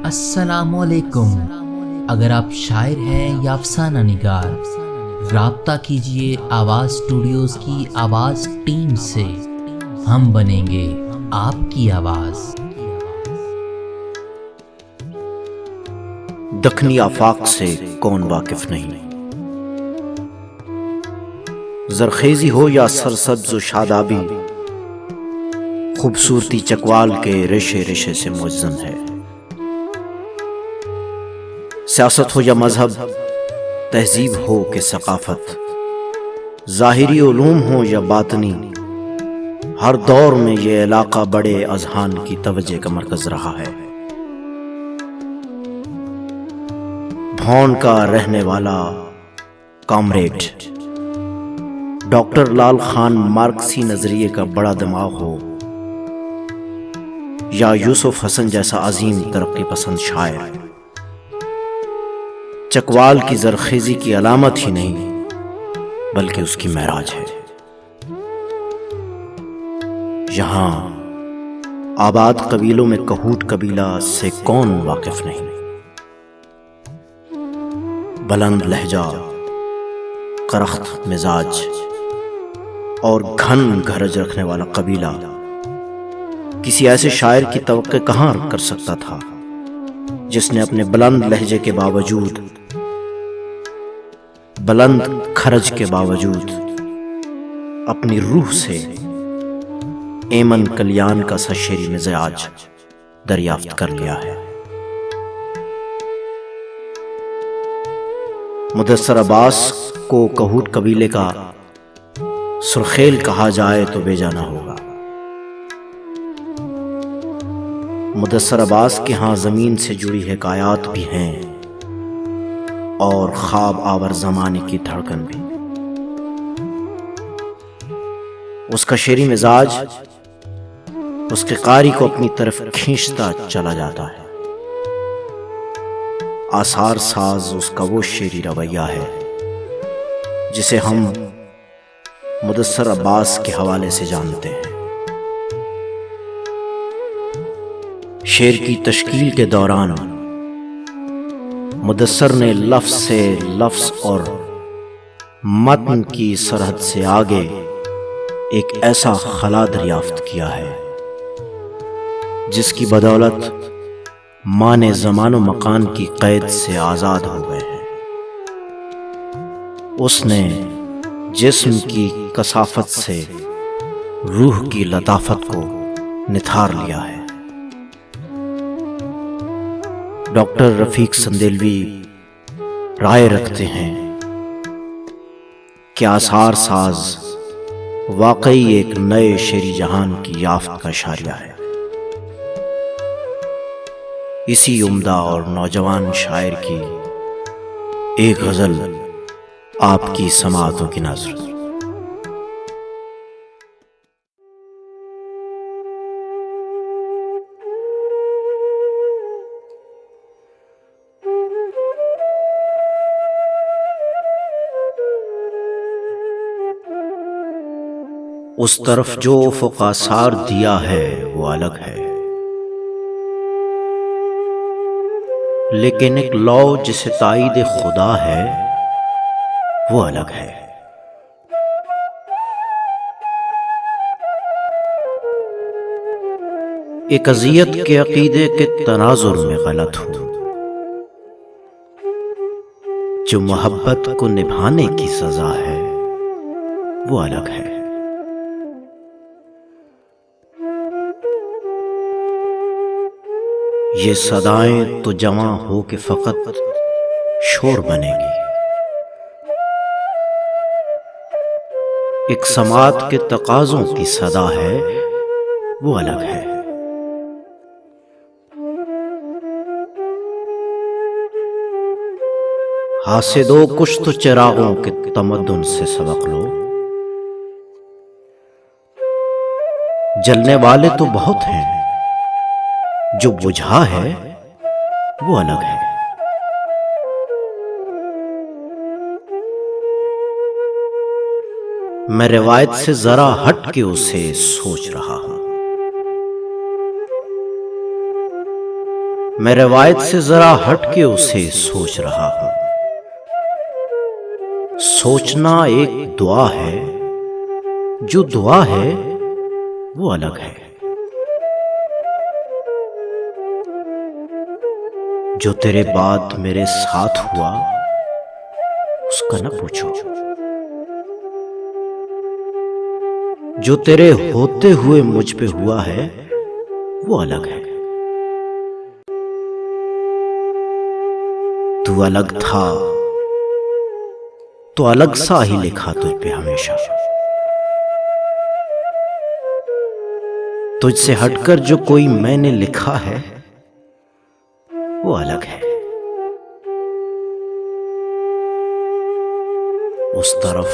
السلام علیکم۔ اگر آپ شاعر ہیں یا افسانہ نگار، رابطہ کیجیے آواز اسٹوڈیوز کی آواز ٹیم سے، ہم بنیں گے آپ کی آواز۔ دکنی آفاق سے کون واقف نہیں، زرخیزی ہو یا سرسبز و شادابی، خوبصورتی چکوال کے ریشے ریشے سے معزن ہے۔ سیاست ہو یا مذہب، تہذیب ہو کہ ثقافت، ظاہری علوم ہو یا باطنی، ہر دور میں یہ علاقہ بڑے اذہان کی توجہ کا مرکز رہا ہے۔ بھون کا رہنے والا کامریڈ ڈاکٹر لال خان مارکسی نظریے کا بڑا دماغ ہو، یا یوسف حسن جیسا عظیم ترقی پسند شاعر، چکوال کی زرخیزی کی علامت ہی نہیں بلکہ اس کی معراج ہے۔ یہاں آباد قبیلوں میں کہوٹ قبیلہ سے کون واقف نہیں، بلند لہجہ، کرخت مزاج اور گھن گھرج رکھنے والا قبیلہ کسی ایسے شاعر کی توقع کہاں کر سکتا تھا جس نے اپنے بلند لہجے کے باوجود، بلند کھرج کے باوجود اپنی روح سے ایمن کلیان کا سا شعری مزاج دریافت کر لیا ہے۔ مدثر عباس کو کہوٹ قبیلے کا سرخیل کہا جائے تو بے جانا ہوگا۔ مدثر عباس کے ہاں زمین سے جڑی حکایات بھی ہیں اور خواب آور زمانے کی دھڑکن بھی۔ اس کا شعری مزاج اس کے قاری کو اپنی طرف کھینچتا چلا جاتا ہے۔ آثار ساز اس کا وہ شعری رویہ ہے جسے ہم مدثر عباس کے حوالے سے جانتے ہیں۔ شعر کی تشکیل کے دوران مدثر نے لفظ سے لفظ اور متن کی سرحد سے آگے ایک ایسا خلا دریافت کیا ہے جس کی بدولت معنی زمان و مکان کی قید سے آزاد ہو گئے ہیں۔ اس نے جسم کی کثافت سے روح کی لطافت کو نتھار لیا ہے۔ ڈاکٹر رفیق سندیلوی رائے رکھتے ہیں کہ آثار ساز واقعی ایک نئے شعری جہان کی یافت کا اشاریہ ہے۔ اسی عمدہ اور نوجوان شاعر کی ایک غزل آپ کی سماعتوں کی نظر۔ اس طرف جو افق آثار دیا ہے وہ الگ ہے، لیکن ایک لو جسے تائید خدا ہے وہ الگ ہے۔ ایک اذیت کے عقیدے کے تناظر میں غلط ہوں، جو محبت کو نبھانے کی سزا ہے وہ الگ ہے۔ یہ صدائیں تو جمع ہو کے فقط شور بنے گی، ایک سماعت کے تقاضوں کی صدا ہے وہ الگ ہے۔ حاسدو کچھ تو چراغوں کے تمدن سے سبق لو، جلنے والے تو بہت ہیں، جو بجھا ہے وہ الگ ہے۔ میں روایت سے ذرا ہٹ کے اسے سوچ رہا ہوں، میں روایت سے ذرا ہٹ کے اسے سوچ رہا ہوں۔ سوچنا ایک دعا ہے، جو دعا ہے وہ الگ ہے۔ جو تیرے بعد میرے ساتھ ہوا اس کا نہ پوچھو، جو تیرے ہوتے ہوئے مجھ پہ ہوا ہے وہ الگ ہے۔ تو الگ تھا تو الگ سا ہی لکھا تجھ پہ ہمیشہ۔ تجھ سے ہٹ کر جو کوئی میں نے لکھا ہے وہ الگ ہے۔ اس طرف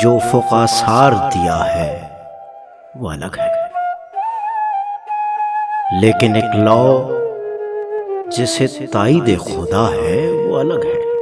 جو افق آثار دیا ہے وہ الگ ہے، لیکن ایک لو جسے تائید خدا ہے وہ الگ ہے۔